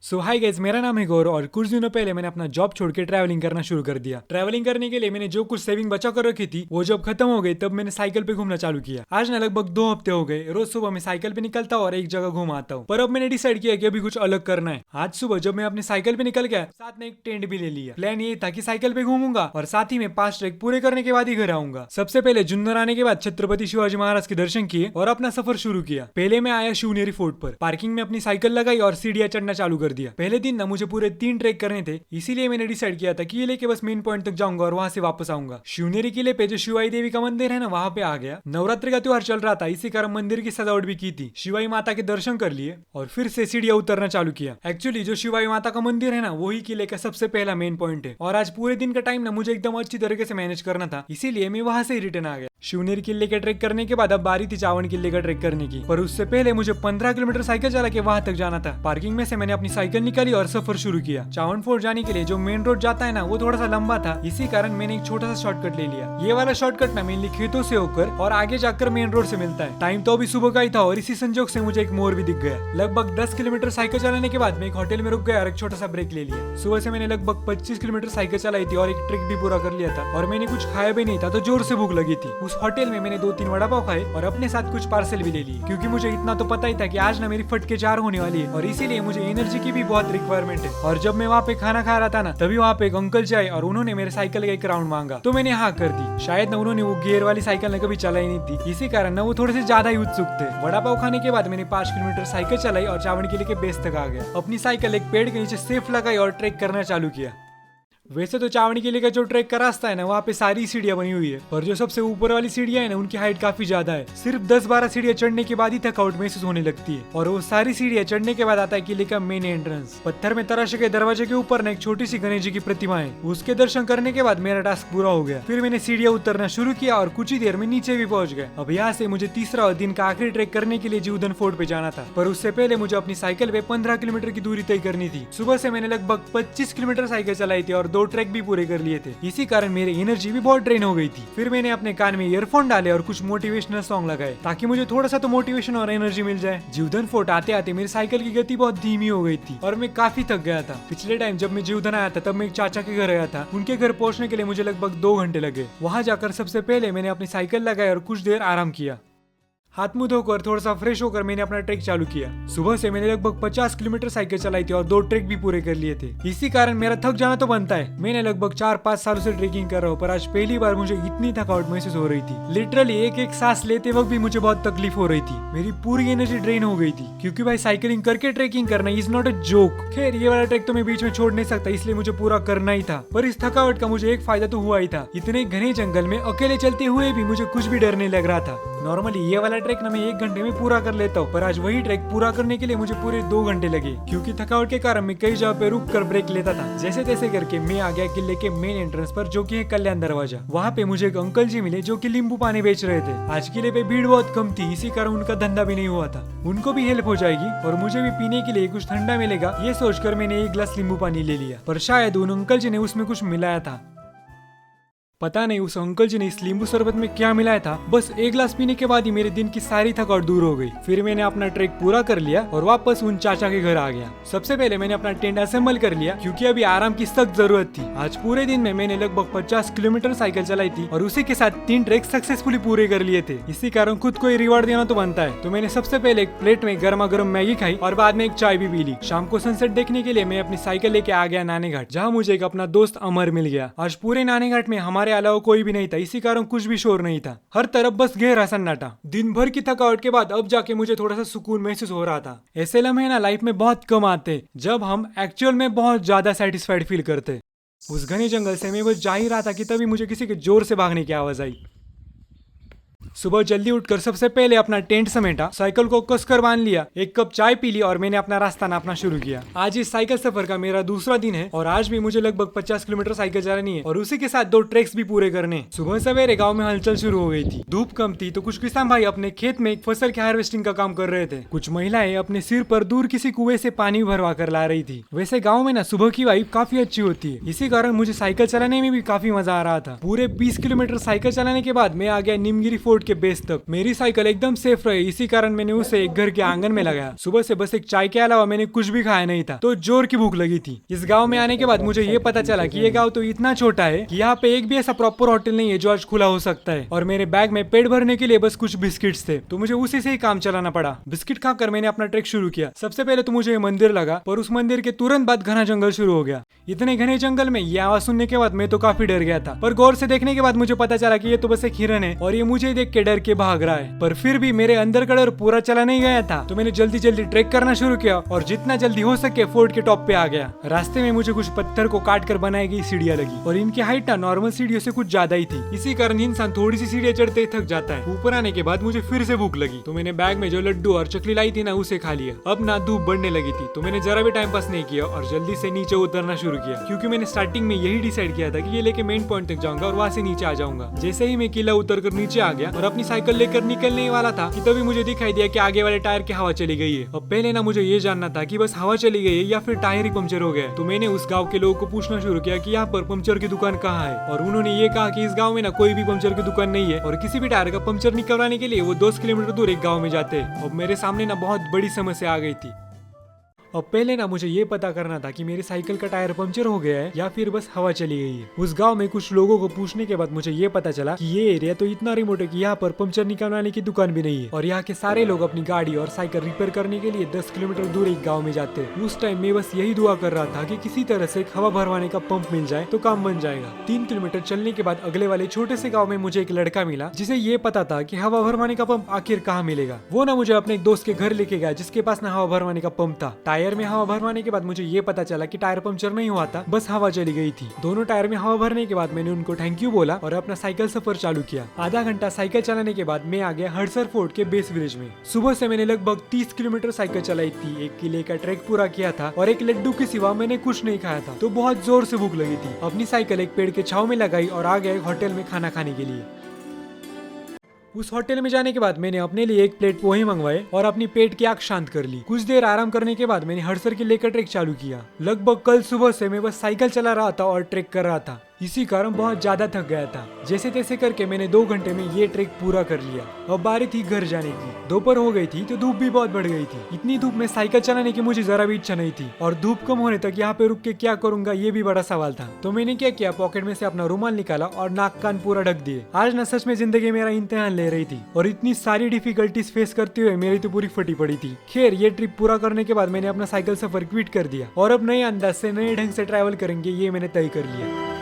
सो hi guys, मेरा नाम है गौरव और कुछ दिनों पहले मैंने अपना जॉब छोड़ के ट्रैवलिंग करना शुरू कर दिया। ट्रैवलिंग करने के लिए मैंने जो कुछ सेविंग बचा कर रखी थी वो जब खत्म हो गई तब मैंने साइकिल पे घूमना चालू किया। आज ना लगभग 2 हफ्ते हो गए रोज सुबह मैं साइकिल पे निकलता हूँ और एक जगह घूम आता हूँ। पर अब मैंने डिसाइड किया कि अभी कुछ अलग करना है। आज सुबह जब मैं अपनी साइकिल पे निकल गया साथ में एक टेंट भी ले लिया। प्लान ये था कि साइकिल पे घूमूंगा और साथ ही में 5 ट्रैक पूरे करने के बाद ही घर आऊंगा। सबसे पहले जुन्नर आने के बाद छत्रपति शिवाजी महाराज के दर्शन किए और अपना सफर शुरू किया। पहले मैं आया शिवनेरी फोर्ट पर, पार्किंग में अपनी साइकिल लगाई और सीढ़ियां चढ़ना चालू कर दिया। पहले दिन ना मुझे पूरे 3 ट्रैक करने थे, इसीलिए मैंने डिसाइड किया था कि ये लेके बस मेन पॉइंट तक जाऊंगा और वहां से वापस आऊंगा। शिवनेरी किले पे जो शिवाई देवी का मंदिर है ना वहां पे आ गया। नवरात्रि का त्योहार चल रहा था, इसी कारण मंदिर की सजावट भी की थी। शिवाई माता के दर्शन कर लिए और फिर से सीढ़ियां उतरना चालू किया। एक्चुअली जो शिवाई माता का मंदिर है ना वही किले का सबसे पहला मेन पॉइंट है और आज पूरे दिन का टाइम ना मुझे एकदम अच्छी तरीके से मैनेज करना था, इसीलिए मैं वहां से ही रिटर्न आ गया। शिवनेरी किले का ट्रैक करने के बाद अब बारी थी चावड़ किले का ट्रैक करने की, पर उससे पहले मुझे 15 किलोमीटर साइकिल चला के वहां तक जाना था। पार्किंग में से मैंने अपनी साइकिल निकाली और सफर शुरू किया। चावड़ फोर्ट जाने के लिए जो मेन रोड जाता है ना वो थोड़ा सा लंबा था, इसी कारण मैंने एक छोटा सा शॉर्टकट ले लिया। ये वाला शॉर्टकट ना मेनली खेतों से होकर और आगे जाकर मेन रोड से मिलता है। टाइम तो अभी सुबह का ही था और इसी संजोग से मुझे एक मोर भी दिख गया। लगभग 10 किलोमीटर साइकिल चलाने के बाद मैं एक होटल में रुक गया और एक छोटा सा ब्रेक ले लिया। सुबह से मैंने लगभग 25 किलोमीटर साइकिल चलाई थी और एक ट्रिक भी पूरा कर लिया था और मैंने कुछ खाया भी नहीं था तो जोर से भूख लगी थी। उस होटल में मैंने 2-3 वड़ा पाव खाए और अपने साथ कुछ पार्सल भी ले लिए, क्योंकि मुझे इतना तो पता ही था कि आज ना मेरी फटके 4 होने वाली है और इसीलिए मुझे एनर्जी की भी बहुत रिक्वायरमेंट है। और जब मैं वहाँ पे खाना खा रहा था ना तभी वहाँ पे एक अंकल जी आए और उन्होंने मेरे साइकिल का एक राउंड मांगा तो मैंने हाँ कर दी। शायद ना उन्होंने वो गियर वाली साइकिल कभी चलाई नहीं थी, इसी कारण ना वो थोड़े से ज्यादा ही उत्सुक थे। वड़ा पाव खाने के बाद मैंने 5 किलोमीटर साइकिल चलाई और चावड़ किले के बेस तक आ गया। अपनी साइकिल एक पेड़ के नीचे सेफ लगाई और ट्रेक करना चालू किया। वैसे तो चावड़ी किले का जो ट्रैक का रास्ता है ना वहाँ पे सारी सीढ़ियां बनी हुई है, पर जो सबसे ऊपर वाली सीढ़ियां है ना उनकी हाइट काफी ज्यादा है। सिर्फ 10-12 सीढ़ियां चढ़ने के बाद ही थकावट महसूस होने लगती है और वो सारी सीढ़ियां चढ़ने के बाद आता है किले का मेन एंट्रेंस। पत्थर में तराशे के दरवाजे के ऊपर ना एक छोटी सी गणेश जी की प्रतिमा है। उसके दर्शन करने के बाद मेरा टास्क पूरा हो गया। फिर मैंने सीढ़ियां उतरना शुरू किया और कुछ ही देर में नीचे भी पहुंच गए। अब यहाँ से मुझे तीसरा दिन का आखिरी ट्रैक करने के लिए जीवधन फोर्ट पे जाना था, पर उससे पहले मुझे अपनी साइकिल पे 15 किलोमीटर की दूरी तय करनी थी। सुबह से मैंने लगभग 25 किलोमीटर साइकिल चलाई थी और 2 ट्रैक भी पूरे लिए थे, इसी कारण मेरी एनर्जी भी बहुत ड्रेन हो गई थी। फिर मैंने अपने कान में ईयरफोन डाले और कुछ मोटिवेशनल सॉन्ग लगाए ताकि मुझे थोड़ा सा तो मोटिवेशन और एनर्जी मिल जाए। जीवधन फोर्ट आते आते मेरी साइकिल की गति बहुत धीमी हो गई थी और मैं काफी थक गया था। पिछले टाइम जब मैं जीवधन आया था तब मैं एक चाचा के घर गया था। उनके घर पहुंचने के लिए मुझे लगभग 2 घंटे लगे। वहां जाकर सबसे पहले मैंने अपनी साइकिल लगाई और कुछ देर आराम किया। हाथ मुंह धोकर थोड़ा सा फ्रेश होकर मैंने अपना ट्रैक चालू किया। सुबह से मैंने लगभग 50 किलोमीटर साइकिल चलाई थी और 2 ट्रैक भी पूरे कर लिए थे, इसी कारण मेरा थक जाना तो बनता है। मैंने लगभग 4-5 सालों से ट्रेकिंग कर रहा हूँ, पर आज पहली बार मुझे इतनी थकावट महसूस हो रही थी। लिटरली एक एक सांस लेते वक्त भी मुझे बहुत तकलीफ हो रही थी। मेरी पूरी एनर्जी ड्रेन हो गई थी, क्योंकि भाई साइकिलिंग करके ट्रेकिंग करना इज नॉट अ जोक। खैर ये वाला ट्रैक तो मैं बीच में छोड़ नहीं सकता, इसलिए मुझे पूरा करना ही था। पर इस थकावट का मुझे एक फायदा तो हुआ ही था, इतने घने जंगल में अकेले चलते हुए भी मुझे कुछ भी डर नहीं लग रहा था। नॉर्मली ये वाला ट्रैक ना मैं 1 घंटे में पूरा कर लेता हूँ, पर आज वही ट्रैक पूरा करने के लिए मुझे पूरे 2 घंटे लगे, क्योंकि थकावट के कारण मैं कई जगह पे रुक कर ब्रेक लेता था। जैसे तैसे करके मैं आ गया किले के मेन एंट्रेंस पर, जो कि है कल्याण दरवाजा। वहाँ पे मुझे एक अंकल जी मिले जो कि नींबू पानी बेच रहे थे। आज किले पे भीड़ बहुत कम थी, इसी कारण उनका धंधा भी नहीं हुआ था। उनको भी हेल्प हो जाएगी और मुझे भी पीने के लिए कुछ ठंडा मिलेगा, ये सोचकर मैंने 1 गिलास नींबू पानी ले लिया। पर शायद उन अंकल जी ने उसमें कुछ मिलाया था, पता नहीं उस अंकल जी ने इस नींबू शरबत में क्या मिलाया था। बस 1 गिलास पीने के बाद ही मेरे दिन की सारी थकावट दूर हो गई। फिर मैंने अपना ट्रैक पूरा कर लिया और वापस उन चाचा के घर आ गया। सबसे पहले मैंने अपना टेंट असेंबल कर लिया, क्योंकि अभी आराम की सख्त जरूरत थी। आज पूरे दिन में मैंने लगभग 50 किलोमीटर साइकिल चलाई थी और उसी के साथ 3 ट्रैक सक्सेसफुली पूरे कर लिए थे। इसी कारण खुद को रिवॉर्ड देना तो बनता है। तो मैंने सबसे पहले एक प्लेट में गर्मा गर्म मैगी खाई और बाद में एक चाय भी पी ली। शाम को सनसेट देखने के लिए मैं अपनी साइकिल लेके आ गया नाने घाट, जहाँ मुझे एक अपना दोस्त अमर मिल गया। आज पूरे नाने घाट में हमारे अलावा कोई भी नहीं था, इसी कारण कुछ भी शोर नहीं था। हर तरफ बस गहरा सन्नाटा। दिन भर की थकावट के बाद अब जाके मुझे थोड़ा सा सुकून महसूस हो रहा था। ऐसे लम्हे ना लाइफ में बहुत कम आते जब हम एक्चुअल में बहुत ज्यादा सेटिस्फाइड फील करते। उस घने जंगल से मैं बस जा ही रहा था कि तभी मुझे किसी के जोर से भागने की आवाज आई। सुबह जल्दी उठकर सबसे पहले अपना टेंट समेटा, साइकिल को कसकर बांध लिया, 1 कप चाय पी ली और मैंने अपना रास्ता नापना शुरू किया। आज इस साइकिल सफर का मेरा दूसरा दिन है और आज भी मुझे लगभग 50 किलोमीटर साइकिल चलानी है और उसी के साथ 2 ट्रैक्स भी पूरे करने। सुबह सवेरे गांव में हलचल शुरू हो गई थी। धूप कम थी तो कुछ किसान भाई अपने खेत में एक फसल के हार्वेस्टिंग का काम कर रहे थे। कुछ महिलाएं अपने सिर पर दूर किसी कुएं से पानी भरवा कर ला रही थी। वैसे गाँव में ना सुबह की वाइब काफी अच्छी होती है, इसी कारण मुझे साइकिल चलाने में भी काफी मजा आ रहा था। पूरे 20 किलोमीटर साइकिल चलाने के बाद मैं आ गया नीमगिरी फोर्ट फोर्ट के बेस तक। मेरी साइकिल एकदम सेफ रही, इसी कारण मैंने उसे एक घर के आंगन में लगाया। सुबह से बस एक चाय के अलावा मैंने कुछ भी खाया नहीं था, तो जोर की भूख लगी थी। इस गाँव में आने के बाद मुझे ये पता चला कि ये गाँव तो इतना छोटा है कि यहाँ पे एक भी ऐसा प्रॉपर होटल नहीं है जो आज खुला हो सकता है। और मेरे बैग में पेट भरने के लिए बस कुछ बिस्किट्स थे, तो मुझे उसी से ही काम चलाना पड़ा। बिस्किट खाकर मैंने अपना ट्रैक शुरू किया। सबसे पहले तो मुझे ये मंदिर लगा, पर उस मंदिर के तुरंत बाद घना जंगल शुरू हो गया। इतने घने जंगल में ये आवाज सुनने के बाद मैं तो काफी डर गया था, पर गौर से देखने के बाद मुझे पता चला कि ये तो बस एक हिरन है और ये मुझे देख के डर के भाग रहा है। पर फिर भी मेरे अंदर का डर पूरा चला नहीं गया था, तो मैंने जल्दी जल्दी ट्रैक करना शुरू किया और जितना जल्दी हो सके फोर्ट के टॉप पे आ गया। रास्ते में मुझे कुछ पत्थर को काट कर बनाई गई सीढ़ियां लगी और इनकी हाइट ना नॉर्मल सीढ़ियों से कुछ ज्यादा ही थी। इसी कारण इंसान थोड़ी सी सीढ़ियां चढ़ते ही थक जाता है। ऊपर आने के बाद मुझे फिर से भूख लगी, तो मैंने बैग में जो लड्डू और चकली लाई थी ना उसे खा लिया। अब ना धूप बढ़ने लगी थी, तो मैंने जरा भी टाइम पास नहीं किया और जल्दी से नीचे उतरना शुरू किया, क्योंकि मैंने स्टार्टिंग में यही डिसाइड किया था कि ये लेके मेन पॉइंट तक जाऊंगा और वहां से नीचे आ जाऊंगा। जैसे ही मैं किला उतर कर नीचे आ गया और अपनी साइकिल लेकर निकलने वाला था कि तभी मुझे दिखाई दिया कि आगे वाले टायर की हवा चली गई है। अब पहले ना मुझे ये जानना था कि बस हवा चली गई है या फिर टायर ही पंक्चर हो गया। तो मैंने उस गाँव के लोगों को पूछना शुरू किया कि यहाँ पर पंक्चर की दुकान कहाँ है, और उन्होंने ये कहा कि इस गाँव में ना कोई भी पंक्चर की दुकान नहीं है और किसी भी टायर का पंक्चर निकलवाने के लिए वो 10 किलोमीटर दूर एक गाँव में जाते हैं। अब मेरे सामने ना बहुत बड़ी समस्या आ गई थी। अब पहले ना मुझे ये पता करना था कि मेरी साइकिल का टायर पंक्चर हो गया है या फिर बस हवा चली गई है। उस गांव में कुछ लोगों को पूछने के बाद मुझे ये पता चला कि ये एरिया तो इतना रिमोट है कि यहाँ पर पंक्चर निकालने की दुकान भी नहीं है और यहाँ के सारे लोग अपनी गाड़ी और साइकिल रिपेयर करने के लिए 10 किलोमीटर दूर एक गाँव में जाते हैं। उस टाइम मैं बस यही दुआ कर रहा था कि किसी तरह से एक हवा भरवाने का पंप मिल जाए तो काम बन जाएगा। 3 किलोमीटर चलने के बाद अगले वाले छोटे से गाँव में मुझे एक लड़का मिला जिसे ये पता था कि हवा भरवाने का पंप आखिर कहाँ मिलेगा। वो ना मुझे अपने एक दोस्त के घर लेके गया जिसके पास ना हवा भरवाने का पंप था। टायर में हवा भरवाने के बाद मुझे ये पता चला कि टायर पंक्चर नहीं हुआ था, बस हवा चली गई थी। दोनों टायर में हवा भरने के बाद मैंने उनको थैंक यू बोला और अपना साइकिल सफर चालू किया। आधा घंटा साइकिल चलाने के बाद मैं आ गया हडसर फोर्ट के बेस विलेज में। सुबह से मैंने लगभग 30 किलोमीटर साइकिल चलाई थी, 1 किले का ट्रैक पूरा किया था और एक लड्डू के सिवा मैंने कुछ नहीं खाया था, तो बहुत जोर से भूख लगी थी। अपनी साइकिल एक पेड़ के छांव में लगाई और आ गया एक होटल में खाना खाने के लिए। उस होटल में जाने के बाद मैंने अपने लिए एक प्लेट पोहे मंगवाए और अपनी पेट की आग शांत कर ली। कुछ देर आराम करने के बाद मैंने हडसर के लेकर ट्रैक चालू किया। लगभग कल सुबह से मैं बस साइकिल चला रहा था और ट्रैक कर रहा था, इसी कारण बहुत ज्यादा थक गया था। जैसे तैसे करके मैंने 2 घंटे में ये ट्रैक पूरा कर लिया। अब बारी थी घर जाने की। दोपहर हो गई थी तो धूप भी बहुत बढ़ गई थी। इतनी धूप में साइकिल चलाने की मुझे जरा भी इच्छा नहीं थी और धूप कम होने तक यहाँ पे रुक के क्या करूंगा ये भी बड़ा सवाल था। तो मैंने क्या किया, पॉकेट में से अपना रुमाल निकाला और नाक कान पूरा ढक दिए। आज ना सच में जिंदगी मेरा इम्तिहान ले रही थी और इतनी सारी डिफिकल्टीज फेस करते हुए मेरी तो पूरी फटी पड़ी थी। खैर ये ट्रिप पूरा करने के बाद मैंने अपना साइकिल सफर क्विट कर दिया और अब नए अंदाज से नए ढंग से ट्रैवल करेंगे ये मैंने तय कर लिया।